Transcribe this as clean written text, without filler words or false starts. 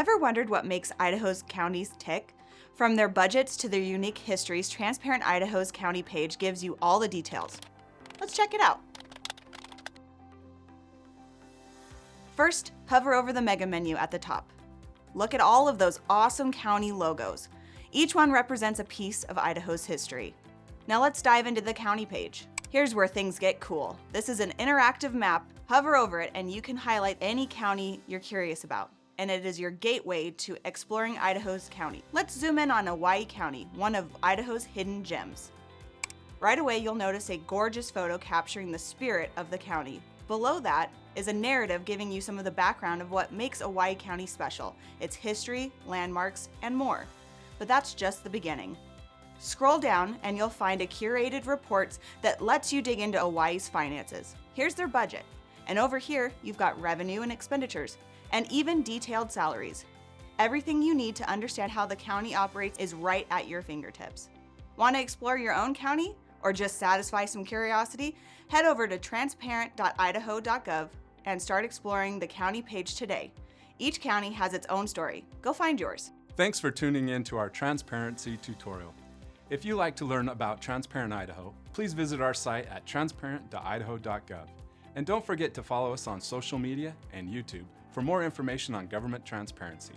Ever wondered what makes Idaho's counties tick? From their budgets to their unique histories, Transparent Idaho's county page gives you all the details. Let's check it out. First, hover over the mega menu at the top. Look at all of those awesome county logos. Each one represents a piece of Idaho's history. Now let's dive into the county page. Here's where things get cool. This is an interactive map. Hover over it and you can highlight any county you're curious about. And it is your gateway to exploring Idaho's county. Let's zoom in on Owyhee County, one of Idaho's hidden gems. Right away, you'll notice a gorgeous photo capturing the spirit of the county. Below that is a narrative giving you some of the background of what makes Owyhee County special, its history, landmarks, and more. But that's just the beginning. Scroll down and you'll find a curated report that lets you dig into Owyee's finances. Here's their budget. And over here, you've got revenue and expenditures, and even detailed salaries. Everything you need to understand how the county operates is right at your fingertips. Want to explore your own county or just satisfy some curiosity? Head over to transparent.idaho.gov and start exploring the county page today. Each county has its own story. Go find yours. Thanks for tuning in to our transparency tutorial. If you like to learn about Transparent Idaho, please visit our site at transparent.idaho.gov. And don't forget to follow us on social media and YouTube for more information on government transparency.